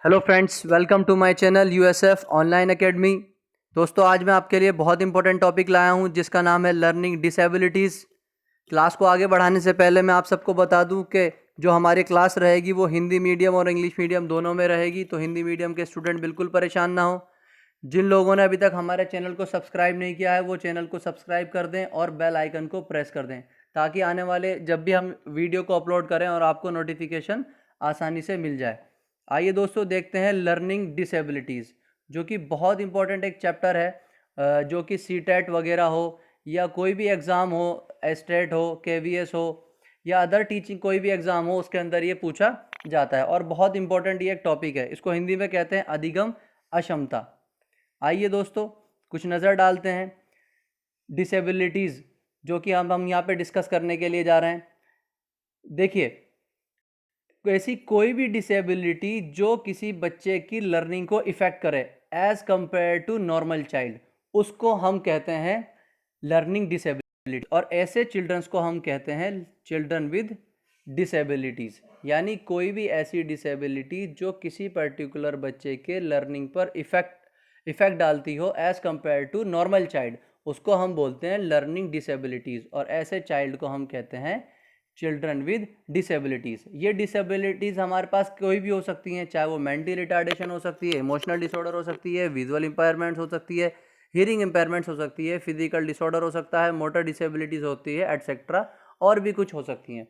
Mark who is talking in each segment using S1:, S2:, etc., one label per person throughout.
S1: Hello friends, welcome to my channel USF online academy. दोस्तों, आज मैं आपके लिए बहुत इंपॉर्टेंट टॉपिक लाया हूं जिसका नाम है लर्निंग डिसेबिलिटीज़। क्लास को आगे बढ़ाने से पहले मैं आप सबको बता दूं कि जो हमारी क्लास रहेगी वो हिंदी मीडियम और इंग्लिश मीडियम दोनों में रहेगी, तो हिंदी मीडियम के स्टूडेंट बिल्कुल परेशान ना हो। जिन लोगों ने अभी तक हमारे चैनल को सब्सक्राइब नहीं किया है वो चैनल को सब्सक्राइब कर दें और बेल आइकन को प्रेस कर दें, ताकि आने वाले जब भी हम वीडियो को अपलोड करें और आपको नोटिफिकेशन आसानी से मिल जाए। आइए दोस्तों, देखते हैं लर्निंग डिसेबिलिटीज़, जो कि बहुत इंपॉर्टेंट एक चैप्टर है। जो कि सीटेट वगैरह हो या कोई भी एग्ज़ाम हो, एस्टेट हो, केवीएस हो या अदर टीचिंग कोई भी एग्ज़ाम हो, उसके अंदर ये पूछा जाता है और बहुत इंपॉर्टेंट ये एक टॉपिक है। इसको हिंदी में कहते हैं अधिगम अक्षमता। आइए दोस्तों, कुछ नज़र डालते हैं डिसेबिलिटीज़ जो कि हम यहाँ पे डिस्कस करने के लिए जा रहे हैं। देखिए, ऐसी कोई भी डिसेबिलिटी जो किसी बच्चे की लर्निंग को इफ़ेक्ट करे as compare to normal child, उसको हम कहते हैं लर्निंग डिसेबिलिटी। और ऐसे चिल्ड्रंस को हम कहते हैं चिल्ड्रन विद डिसेबिलिटीज़। यानी कोई भी ऐसी डिसेबिलिटी जो किसी पर्टिकुलर बच्चे के लर्निंग पर इफ़ेक्ट डालती हो as compare to normal child, उसको हम बोलते हैं लर्निंग डिसेबिलिटीज़। और ऐसे चाइल्ड को हम कहते हैं चिल्ड्रन विद डिसेबिलिटीज़। ये डिसेबिलिटीज़ हमारे पास कोई भी हो सकती हैं, चाहे वो मेंटल रिटार्डेशन हो सकती है, इमोशनल डिसऑर्डर हो सकती है, विजुअल इम्पेयरमेंट्स हो सकती है, हियरिंग इम्पेयरमेंट्स हो सकती है, फिजिकल डिसऑर्डर हो सकता है, मोटर डिसेबिलिटीज़ होती है, एटसेट्रा, और भी कुछ हो सकती हैं।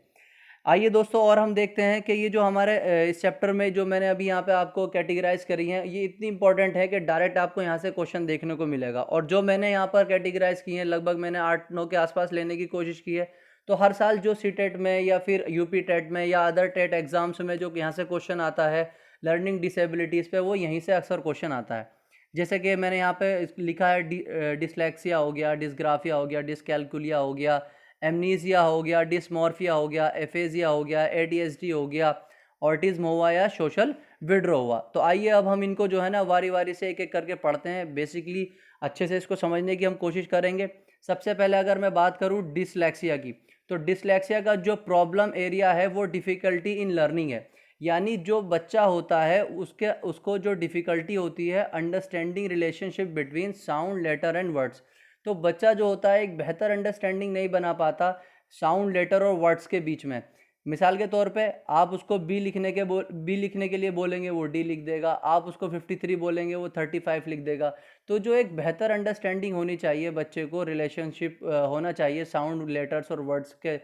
S1: आइए दोस्तों, और हम देखते हैं कि ये जो हमारे इस चैप्टर में जो मैंने अभी यहाँ पे आपको कैटेगराइज करी हैं, ये इतनी इंपॉर्टेंट है कि डायरेक्ट आपको यहाँ से क्वेश्चन देखने को मिलेगा। और जो मैंने यहाँ पर कैटेगराइज की हैं, लगभग मैंने 8-9 के आसपास लेने की कोशिश की है। तो हर साल जो सीटेट में या फिर यूपी टेट में या अदर टेट एग्जाम्स में जो यहाँ से क्वेश्चन आता है लर्निंग डिसेबिलिटीज़ पे, वो यहीं से अक्सर क्वेश्चन आता है। जैसे कि मैंने यहाँ पे लिखा है डिसलेक्सिया हो गया, डिसग्राफिया हो गया, डिसकैलकुलिया हो गया, एमनीजिया हो गया, डिसमॉर्फिया हो गया, एफेजिया हो गया, एडीएचडी हो गया, ऑटिज्म हुआ या सोशल विड्रो हुआ। तो आइए अब हम इनको जो है ना वारी वारी से एक एक करके पढ़ते हैं। बेसिकली अच्छे से इसको समझने की हम कोशिश करेंगे। सबसे पहले अगर मैं बात करूँ डिसलेक्सिया की, तो डिसलेक्सिया का जो प्रॉब्लम एरिया है वो डिफ़िकल्टी इन लर्निंग है। यानी जो बच्चा होता है उसको जो डिफ़िकल्टी होती है understanding relationship between sound, letter and words. तो बच्चा जो होता है एक बेहतर अंडरस्टैंडिंग नहीं बना पाता साउंड, लेटर और वर्ड्स के बीच में। मिसाल के तौर पे आप उसको बी लिखने के लिए बोलेंगे, वो डी लिख देगा। आप उसको 53 बोलेंगे, वो 35 लिख देगा। तो जो एक बेहतर अंडरस्टैंडिंग होनी चाहिए बच्चे को, रिलेशनशिप होना चाहिए साउंड, लेटर्स और वर्ड्स के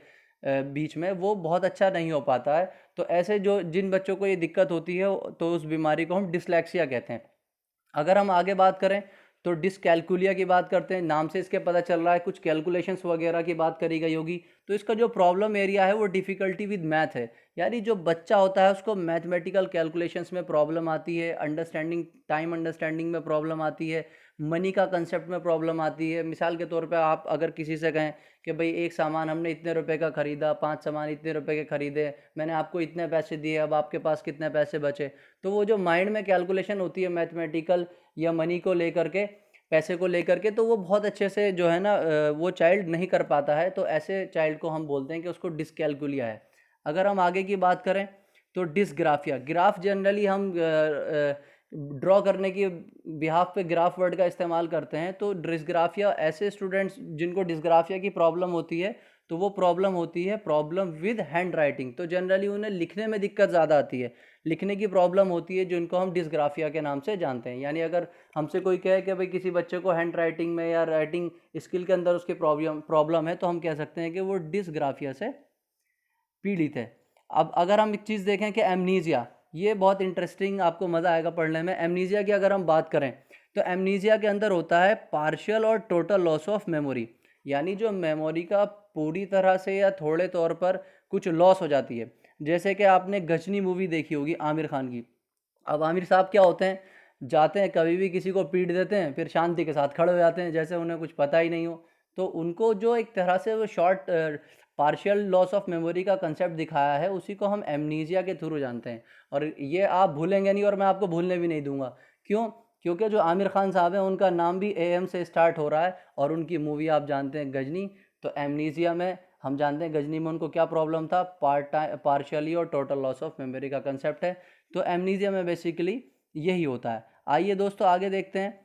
S1: बीच में, वो बहुत अच्छा नहीं हो पाता है। तो ऐसे जो जिन बच्चों को ये दिक्कत होती है तो उस बीमारी को हम डिसलेक्सिया कहते हैं। अगर हम आगे बात करें तो डिसकैलकुलिया की बात करते हैं। नाम से इसके पता चल रहा है कुछ कैलकुलेशंस वगैरह की बात करी गई होगी। तो इसका जो प्रॉब्लम एरिया है वो डिफ़िकल्टी विद मैथ है। यानी जो बच्चा होता है उसको मैथमेटिकल कैलकुलेशंस में प्रॉब्लम आती है, टाइम अंडरस्टैंडिंग में प्रॉब्लम आती है, मनी का कंसेप्ट में प्रॉब्लम आती है। मिसाल के तौर पे आप अगर किसी से कहें कि भाई एक सामान हमने इतने रुपए का ख़रीदा, 5 सामान इतने रुपए के ख़रीदे, मैंने आपको इतने पैसे दिए, अब आपके पास कितने पैसे बचे। तो वो जो माइंड में कैलकुलेशन होती है मैथमेटिकल या मनी को लेकर के, पैसे को लेकर के, तो वो बहुत अच्छे से जो है ना वो चाइल्ड नहीं कर पाता है। तो ऐसे चाइल्ड को हम बोलते हैं कि उसको डिसकैलकुलिया है। अगर हम आगे की बात करें तो डिसग्राफिया। ग्राफ जनरली हम ड्रॉ करने की बिहाफ पे ग्राफ वर्ड का इस्तेमाल करते हैं। तो डिसग्राफिया ऐसे स्टूडेंट्स जिनको डिसग्राफिया की प्रॉब्लम होती है, तो वो प्रॉब्लम होती है प्रॉब्लम विद हैंड राइटिंग। तो जनरली उन्हें लिखने में दिक्कत ज़्यादा आती है, लिखने की प्रॉब्लम होती है, जिनको हम डिसग्राफिया के नाम से जानते हैं। यानी अगर हमसे कोई कहे कि भाई किसी बच्चे को हैंड राइटिंग में या राइटिंग स्किल के अंदर उसकी प्रॉब्लम है, तो हम कह सकते हैं कि वो डिसग्राफिया से पीड़ित है। अब अगर हम एक चीज़ देखें कि एमनीजिया, ये बहुत इंटरेस्टिंग, आपको मज़ा आएगा पढ़ने में। एमनीजिया की अगर हम बात करें तो एमनीजिया के अंदर होता है पार्शियल और टोटल लॉस ऑफ मेमोरी। यानी जो मेमोरी का पूरी तरह से या थोड़े तौर पर कुछ लॉस हो जाती है। जैसे कि आपने गजनी मूवी देखी होगी आमिर खान की। अब आमिर साहब क्या होते हैं, जाते हैं कभी भी किसी को पीट देते हैं, फिर शांति के साथ खड़े हो जाते हैं जैसे उन्हें कुछ पता ही नहीं हो। तो उनको जो एक तरह से वो short partial loss of memory का कंसेप्ट दिखाया है, उसी को हम एमनीजिया के थ्रू जानते हैं। और ये आप भूलेंगे नहीं और मैं आपको भूलने भी नहीं दूंगा। क्यों? क्योंकि जो आमिर खान साहब हैं उनका नाम भी एम से स्टार्ट हो रहा है और उनकी मूवी आप जानते हैं गजनी। तो एमनीजिया में हम जानते हैं गजनी में उनको क्या प्रॉब्लम था, पार्शियली और टोटल लॉस ऑफ मेमोरी का कंसेप्ट है। तो एमनीजिया में बेसिकली यही होता है। आइए दोस्तों आगे देखते हैं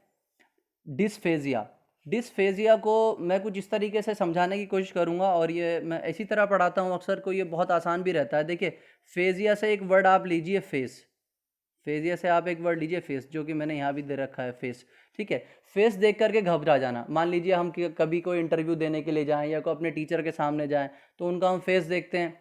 S1: डिस्फेजिया। डिस्फेजिया को मैं कुछ इस तरीके से समझाने की कोशिश करूंगा, और ये मैं इसी तरह पढ़ाता हूँ अक्सर, को ये बहुत आसान भी रहता है। देखिए, फेजिया से एक वर्ड आप लीजिए फेस, फेजिया से आप एक वर्ड लीजिए फेस, जो कि मैंने यहाँ भी दे रखा है फेस, ठीक है। फेस देख करके घबरा जाना, मान लीजिए हम कभी कोई इंटरव्यू देने के लिए जाएं या कोई अपने टीचर के सामने जाएं, तो उनका हम फेस देखते हैं।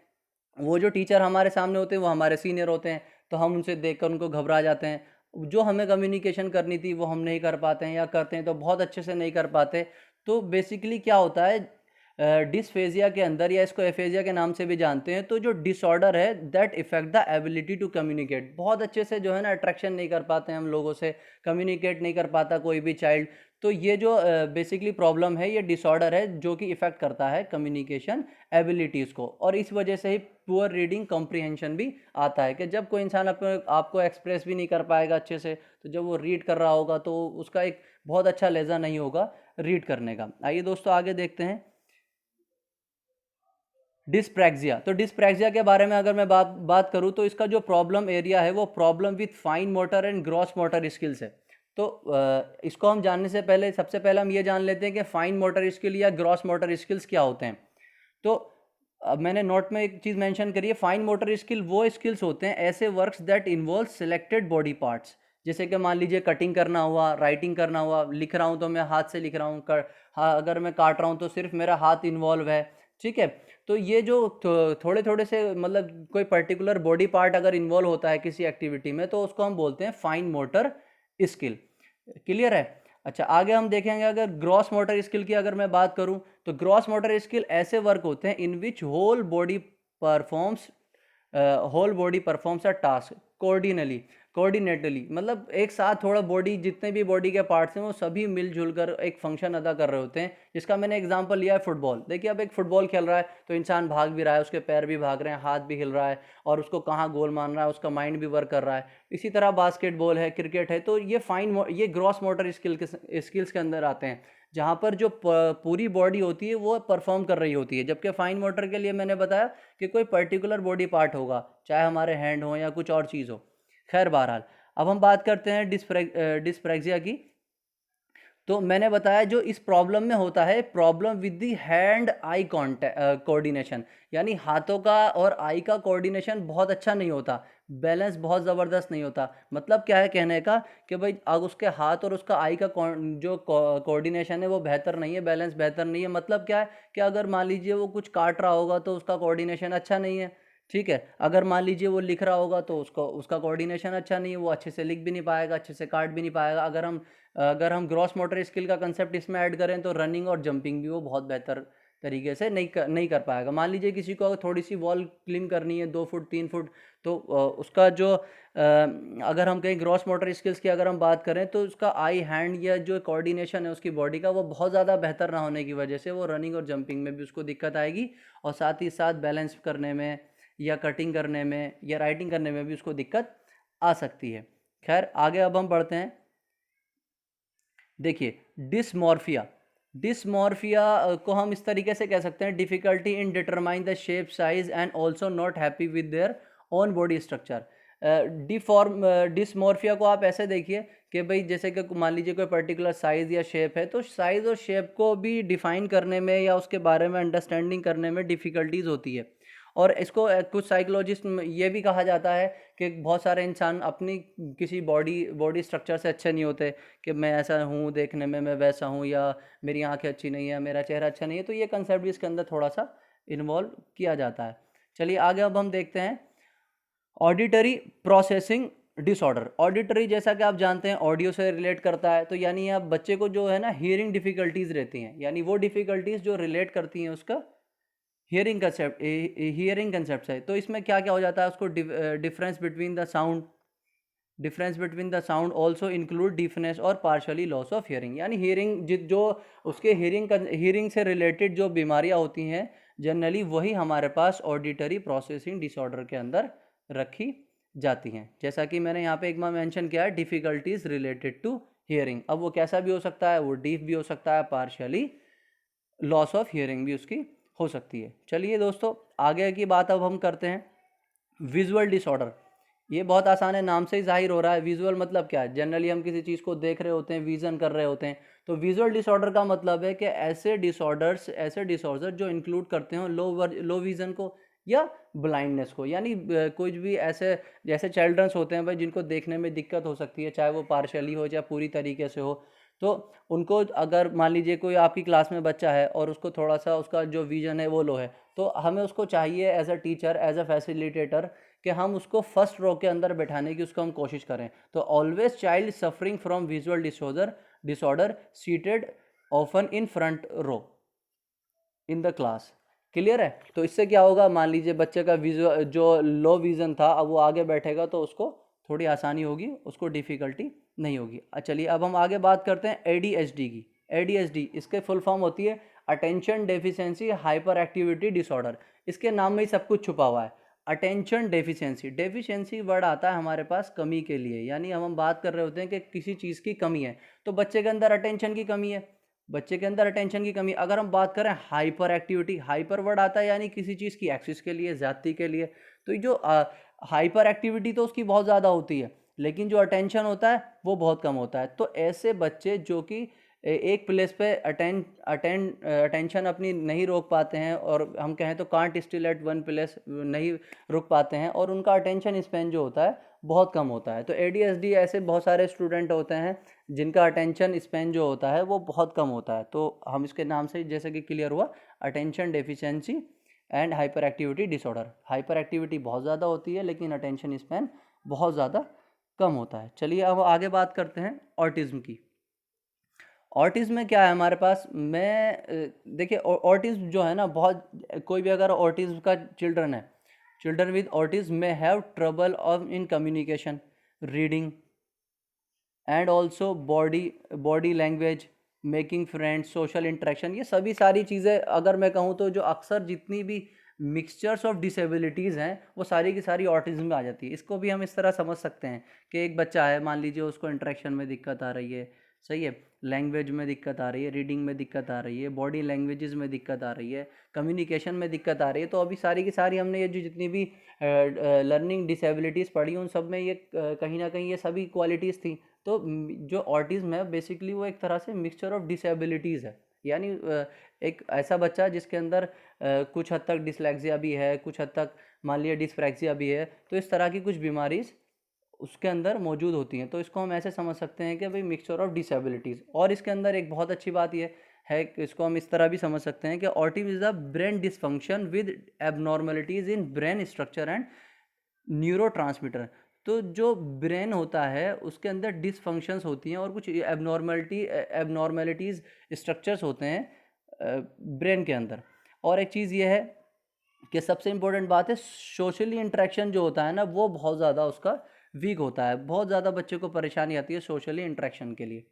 S1: वो जो टीचर हमारे सामने होते हैं वो हमारे सीनियर होते हैं, तो हम उनसे देखकर उनको घबरा जाते हैं। जो हमें कम्युनिकेशन करनी थी वो हम नहीं कर पाते हैं, या करते हैं तो बहुत अच्छे से नहीं कर पाते। तो बेसिकली क्या होता है डिसफेजिया के अंदर, या इसको एफेजिया के नाम से भी जानते हैं, तो जो डिसऑर्डर है that effect the ability to communicate, बहुत अच्छे से जो है ना अट्रैक्शन नहीं कर पाते हैं हम लोगों से, कम्युनिकेट नहीं कर पाता कोई भी चाइल्ड। तो ये जो बेसिकली प्रॉब्लम है, ये डिसऑर्डर है जो कि इफेक्ट करता है कम्युनिकेशन एबिलिटीज़ को, और इस वजह से ही पुअर रीडिंग कॉम्प्रिहेंशन भी आता है, कि जब कोई इंसान आपको एक्सप्रेस भी नहीं कर पाएगा अच्छे से, तो जब वो रीड कर रहा होगा तो उसका एक बहुत अच्छा लहजा नहीं होगा रीड करने का। आइए दोस्तों आगे देखते हैं डिस्प्रैक्सिया। तो डिस्प्रैक्सिया के बारे में अगर मैं बात करूँ, तो इसका जो प्रॉब्लम एरिया है वो problem with fine motor and gross motor skills है। तो इसको हम जानने से पहले सबसे पहले हम ये जान लेते हैं कि फाइन मोटर स्किल या ग्रॉस मोटर स्किल्स क्या होते हैं। तो अब मैंने नोट में एक चीज़ मेंशन करी है, फाइन मोटर स्किल वो स्किल्स होते हैं, ऐसे works that involve selected body parts, जैसे कि मान लीजिए कटिंग करना हुआ, राइटिंग करना हुआ, लिख रहा हूँ तो मैं हाथ से लिख रहा हूँ, हाँ, अगर मैं काट रहा हूँ तो सिर्फ मेरा हाथ इन्वॉल्व है, ठीक है। तो ये जो थोड़े थोड़े से मतलब कोई पर्टिकुलर बॉडी पार्ट अगर इन्वॉल्व होता है किसी एक्टिविटी में, तो उसको हम बोलते हैं फाइन मोटर स्किल। क्लियर है? अच्छा, आगे हम देखेंगे अगर ग्रॉस मोटर स्किल की अगर मैं बात करूं, तो ग्रॉस मोटर स्किल ऐसे वर्क होते हैं in which performs whole body performs a task coordinately, मतलब एक साथ थोड़ा बॉडी, जितने भी बॉडी के पार्ट्स हैं वो सभी मिलजुल कर एक फंक्शन अदा कर रहे होते हैं। जिसका मैंने एग्जांपल लिया है फुटबॉल। देखिए, अब एक फुटबॉल खेल रहा है तो इंसान भाग भी रहा है, उसके पैर भी भाग रहे हैं, हाथ भी हिल रहा है, और उसको कहाँ गोल मारना है उसका माइंड भी वर्क कर रहा है। इसी तरह बास्केटबॉल है, क्रिकेट है, तो ये ग्रॉस मोटर स्किल्स के अंदर आते हैं, जहाँ पर जो पूरी बॉडी होती है वो परफॉर्म कर रही होती है। जबकि फाइन मोटर के लिए मैंने बताया कि कोई पर्टिकुलर बॉडी पार्ट होगा, चाहे हमारे हैंड हो या कुछ और चीज़ हो। खैर, बहरहाल अब हम बात करते हैं डिस्प्रैक्सिया की। तो मैंने बताया जो इस प्रॉब्लम में होता है, problem with the hand eye coordination, यानी हाथों का और आई का कोऑर्डिनेशन बहुत अच्छा नहीं होता, बैलेंस बहुत ज़बरदस्त नहीं होता। मतलब क्या है कहने का, कि भाई अब उसके हाथ और उसका आई का जो कोऑर्डिनेशन है वो बेहतर नहीं है, बैलेंस बेहतर नहीं है। मतलब क्या है कि अगर मान लीजिए वो कुछ काट रहा होगा तो उसका कोऑर्डिनेशन अच्छा नहीं है, ठीक है। अगर मान लीजिए वो लिख रहा होगा तो उसका कोऑर्डिनेशन अच्छा नहीं है, वो अच्छे से लिख भी नहीं पाएगा, अच्छे से काट भी नहीं पाएगा। अगर हम ग्रॉस मोटर स्किल का कंसेप्ट इसमें ऐड करें, तो रनिंग और जंपिंग भी वो बहुत बेहतर तरीके से नहीं कर पाएगा। मान लीजिए किसी को अगर थोड़ी सी वॉल क्लिम करनी है 2 फुट 3 फुट, तो उसका जो अगर हम कहीं ग्रॉस मोटर स्किल्स की अगर हम बात करें, तो उसका आई हैंड या जो कोऑर्डिनेशन है उसकी बॉडी का वो बहुत ज़्यादा बेहतर ना होने की वजह से वो रनिंग और जंपिंग में भी उसको दिक्कत आएगी, और साथ ही साथ बैलेंस करने में या कटिंग करने में या राइटिंग करने में भी उसको दिक्कत आ सकती है। खैर, आगे अब हम बढ़ते हैं। देखिए, डिसमॉर्फिया। डिसमॉर्फिया को हम इस तरीके से कह सकते हैं, difficulty in determine the shape size and also not happy with their own body structure. Dysmorphia को आप ऐसे देखिए कि भाई जैसे कि मान लीजिए कोई पर्टिकुलर साइज़ या शेप है, तो साइज़ और शेप को भी डिफाइन करने में या उसके बारे में अंडरस्टैंडिंग करने में डिफ़िकल्टीज होती है। और इसको कुछ साइकोलॉजिस्ट में ये भी कहा जाता है कि बहुत सारे इंसान अपनी किसी बॉडी स्ट्रक्चर से अच्छे नहीं होते, कि मैं ऐसा हूँ देखने में, मैं वैसा हूँ, या मेरी आंखें अच्छी नहीं है, मेरा चेहरा अच्छा नहीं है। तो ये कंसेप्ट भी इसके अंदर थोड़ा सा इन्वॉल्व किया जाता है। चलिए आगे अब हम देखते हैं ऑडिटरी प्रोसेसिंग डिसऑर्डर। ऑडिटरी, जैसा कि आप जानते हैं, ऑडियो से रिलेट करता है। तो यानी आप बच्चे को जो है ना हियरिंग डिफ़िकल्टीज़ रहती हैं, यानी वो डिफ़िकल्टीज़ जो रिलेट करती हैं उसका हियरिंग कंसेप्ट है। तो इसमें क्या क्या हो जाता है, उसको difference between the sound also include deafness और पार्शली लॉस ऑफ हियरिंग, यानी हियरिंग जो उसके हियरिंग से रिलेटेड जो बीमारियां होती हैं जनरली, वही हमारे पास ऑडिटरी प्रोसेसिंग डिसऑर्डर के अंदर रखी जाती हैं। जैसा कि मैंने यहाँ पे एक बार मेंशन किया है, डिफ़िकल्टीज रिलेटेड टू हियरिंग। अब वो कैसा भी हो सकता है, वो डीफ भी हो सकता है, पार्शली लॉस ऑफ हियरिंग भी उसकी हो सकती है। चलिए दोस्तों, आगे की बात अब हम करते हैं विजुअल डिसऑर्डर। ये बहुत आसान है, नाम से ही जाहिर हो रहा है। विजुअल मतलब क्या है, जनरली हम किसी चीज़ को देख रहे होते हैं, विजन कर रहे होते हैं। तो विजुअल डिसऑर्डर का मतलब है कि ऐसे डिसऑर्डर जो इंक्लूड करते हो लो विजन को या ब्लाइंडनेस को, यानी कुछ भी ऐसे जैसे चिल्ड्रंस होते हैं भाई, जिनको देखने में दिक्कत हो सकती है, चाहे वो पार्शली हो चाहे पूरी तरीके से हो। तो उनको, अगर मान लीजिए कोई आपकी क्लास में बच्चा है और उसको थोड़ा सा उसका जो विजन है वो लो है, तो हमें उसको चाहिए as a teacher, as a facilitator, कि हम उसको फर्स्ट रो के अंदर बैठाने की उसको हम कोशिश करें। तो always child suffering from visual disorder seated often in front row in the class. Clear है? तो इससे क्या होगा, मान लीजिए बच्चे का विजुअल जो लो विजन था, अब वो आगे बैठेगा तो उसको थोड़ी आसानी होगी, उसको डिफ़िकल्टी नहीं होगी। चलिए अब हम आगे बात करते हैं एडीएचडी की। एडीएचडी इसके फुल फॉर्म होती है attention deficiency hyper activity disorder. इसके नाम में ही सब कुछ छुपा हुआ है। अटेंशन डेफिशिएंसी, डेफिशिएंसी वर्ड आता है हमारे पास कमी के लिए, यानी हम बात कर रहे होते हैं कि किसी चीज़ की कमी है। तो बच्चे के अंदर अटेंशन की कमी है, बच्चे के अंदर अटेंशन की कमी। अगर हम बात करें हाइपर एक्टिविटी, हाइपर वर्ड आता है यानी किसी चीज़ की एक्सिस के लिए, ज़्यादती के लिए। तो ये जो हाइपर एक्टिविटी तो उसकी बहुत ज़्यादा होती है, लेकिन जो अटेंशन होता है वो बहुत कम होता है। तो ऐसे बच्चे जो कि एक प्लेस पे अटेंशन अपनी नहीं रोक पाते हैं, और हम कहें तो can't still at one place, नहीं रुक पाते हैं, और उनका अटेंशन स्पैन जो होता है बहुत कम होता है। तो एडीएचडी ऐसे बहुत सारे स्टूडेंट होते हैं जिनका अटेंशन स्पैन जो होता है वो बहुत कम होता है। तो हम इसके नाम से जैसे कि क्लियर हुआ, attention deficiency and hyper activity disorder. Hyper activity बहुत ज़्यादा होती है लेकिन अटेंशन स्पैन बहुत ज़्यादा कम होता है। चलिए अब आगे बात करते हैं ऑटिज्म की। ऑटिज्म में क्या है हमारे पास, देखिए ऑटिज्म जो है ना, बहुत कोई भी अगर ऑटिज्म का चिल्ड्रन है, चिल्ड्रन विद ऑटिज्म में have trouble of in communication, reading and also body language, making friends, social interaction. ये सभी सारी चीज़ें अगर मैं कहूँ तो जो अक्सर जितनी भी मिक्सचर्स ऑफ डिसेबिलिटीज़ हैं वो सारी की सारी ऑटिज्म में आ जाती है। इसको भी हम इस तरह समझ सकते हैं कि एक बच्चा है, मान लीजिए उसको इंटरेक्शन में दिक्कत आ रही है, सही है, लैंग्वेज में दिक्कत आ रही है, रीडिंग में दिक्कत आ रही है, बॉडी लैंग्वेजेस में दिक्कत आ रही है, कम्युनिकेशन में दिक्कत आ रही है। तो अभी सारी की सारी हमने ये जो जितनी भी लर्निंग डिसेबिलिटीज़ पढ़ी उन सब में ये कहीं ना कहीं ये सभी क्वालिटीज़ थी। तो जो ऑटिज्म है बेसिकली वो एक तरह से मिक्सचर ऑफ डिसेबिलिटीज़ है, यानी एक ऐसा बच्चा जिसके अंदर कुछ हद तक डिसलेक्सिया भी है, कुछ हद तक मान लिया डिस्प्रैक्सिया भी है। तो इस तरह की कुछ बीमारीज उसके अंदर मौजूद होती हैं। तो इसको हम ऐसे समझ सकते हैं कि भाई मिक्सचर ऑफ डिसेबिलिटीज़। और इसके अंदर एक बहुत अच्छी बात ये है कि इसको हम इस तरह भी समझ सकते हैं कि autism is a brain dysfunction with abnormalities in brain structure and neurotransmitter. तो जो ब्रेन होता है उसके अंदर डिसफंक्शंस होती हैं और कुछ एबनॉर्मेलिटीज़ स्ट्रक्चर्स होते हैं ब्रेन के अंदर। और एक चीज़ ये है कि सबसे इम्पोर्टेंट बात है, सोशली इंटरेक्शन जो होता है ना वो बहुत ज़्यादा उसका वीक होता है। बहुत ज़्यादा बच्चे को परेशानी आती है सोशली इंटरेक्शन के लिए।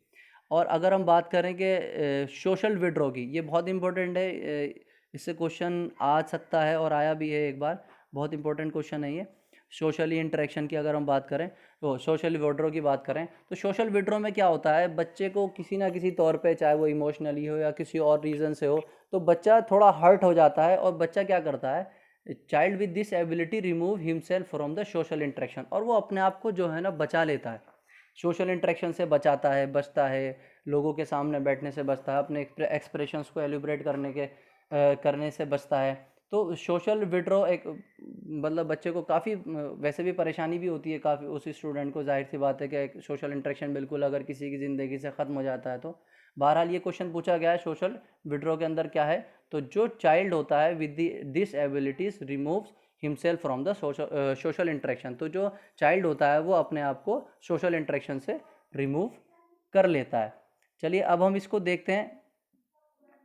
S1: और अगर हम बात करें कि सोशल विड्रॉ की, ये बहुत इंपॉर्टेंट है। इससे क्वेश्चन आ सकता है और आया भी है एक बार, बहुत इंपॉर्टेंट क्वेश्चन है ये। सोशली इंटरेक्शन की अगर हम बात करें, तो सोशल विड्रॉ की बात करें तो सोशल विड्रॉ में क्या होता है, बच्चे को किसी ना किसी तौर पे, चाहे वो इमोशनली हो या किसी और रीज़न से हो, तो बच्चा थोड़ा हर्ट हो जाता है और बच्चा क्या करता है, child with this ability remove himself from the social interaction, और वो अपने आप को जो है ना बचा लेता है, सोशल इंटरेक्शन से बचाता है, बचता है, लोगों के सामने बैठने से बचता है, अपने एक्सप्रेशंस को एलिब्रेट करने से बचता है। तो सोशल विड्रॉ एक मतलब बच्चे को काफ़ी वैसे भी परेशानी भी होती है काफ़ी, उस स्टूडेंट को, जाहिर सी बात है कि सोशल इंटरेक्शन बिल्कुल अगर किसी की ज़िंदगी से ख़त्म हो जाता है तो। बहरहाल ये क्वेश्चन पूछा गया है सोशल विड्रॉ के अंदर क्या है, तो जो चाइल्ड होता है with this abilities removes himself from the social interaction. तो जो चाइल्ड होता है वो अपने आप को सोशल इंटरेक्शन से रिमूव कर लेता है। चलिए अब हम इसको देखते हैं,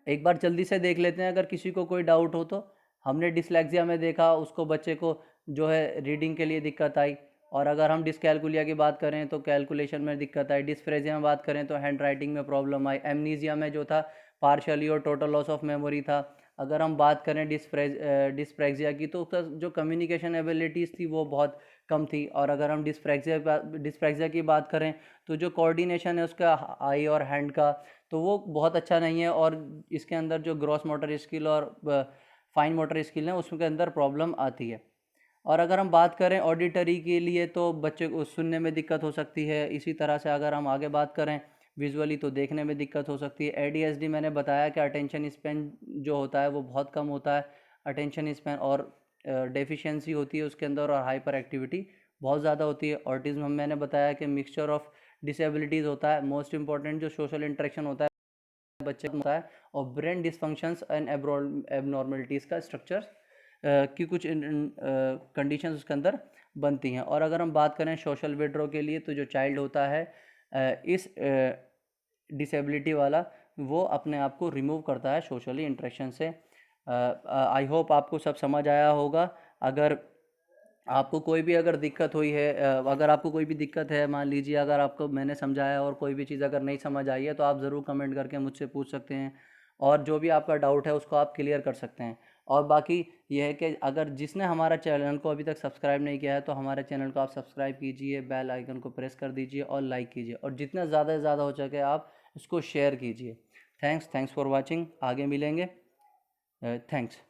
S1: एक बार जल्दी से देख लेते हैं अगर किसी को कोई डाउट हो तो। हमने डिसलेक्सिया में देखा उसको, बच्चे को जो है रीडिंग के लिए दिक्कत आई, और अगर हम डिसकैलकुलिया की बात करें तो कैलकुलेशन में दिक्कत आई, डिस्फ्रेजिया में बात करें तो हैंड राइटिंग में प्रॉब्लम आई, एमनीजिया में जो था पार्शली और टोटल लॉस ऑफ मेमोरी था। अगर हम बात करें डिस्प्रैक्सिया की तो उसका जो कम्युनिकेशन एबिलिटीज़ थी वो बहुत कम थी। और अगर हम डिस्प्रैक्सिया की बात करें तो जो कोऑर्डिनेशन है उसका आई और हैंड का, तो वो बहुत अच्छा नहीं है, और इसके अंदर जो ग्रॉस मोटर स्किल और फाइन मोटर स्किल है उसके अंदर प्रॉब्लम आती है। और अगर हम बात करें ऑडिटरी के लिए तो बच्चे को सुनने में दिक्कत हो सकती है। इसी तरह से अगर हम आगे बात करें विजुअली तो देखने में दिक्कत हो सकती है। एडीएसडी मैंने बताया कि अटेंशन स्पैन जो होता है वो बहुत कम होता है, अटेंशन स्पैन, और डेफिशिएंसी होती है उसके अंदर, और हाइपर एक्टिविटी बहुत ज़्यादा होती है। ऑटिज्म मैंने बताया कि मिक्सचर ऑफ डिसेबिलिटीज़ होता है। मोस्ट इंपॉर्टेंट जो सोशल इंटरेक्शन होता है बच्चे को होता है, और ब्रेन डिसफंक्शंस एंड एबनॉर्मलिटीज़ का स्ट्रक्चर की कुछ कंडीशंस उसके अंदर बनती हैं। और अगर हम बात करें सोशल विड्रॉ के लिए तो जो चाइल्ड होता है इस डिसेबिलिटी वाला, वो अपने आप को रिमूव करता है सोशली इंटरेक्शन से। आई होप आपको सब समझ आया होगा। अगर आपको कोई भी अगर दिक्कत हुई है, अगर आपको कोई भी दिक्कत है, मान लीजिए अगर आपको मैंने समझाया और कोई भी चीज़ अगर नहीं समझ आई है तो आप ज़रूर कमेंट करके मुझसे पूछ सकते हैं, और जो भी आपका डाउट है उसको आप क्लियर कर सकते हैं। और बाकी यह है कि अगर जिसने हमारा चैनल को अभी तक सब्सक्राइब नहीं किया है तो हमारे चैनल को आप सब्सक्राइब कीजिए, बेल आइकन को प्रेस कर दीजिए और लाइक कीजिए, और जितना ज़्यादा से ज़्यादा हो सके आप इसको शेयर कीजिए। Thanks for watching. आगे मिलेंगे। थैंक्स।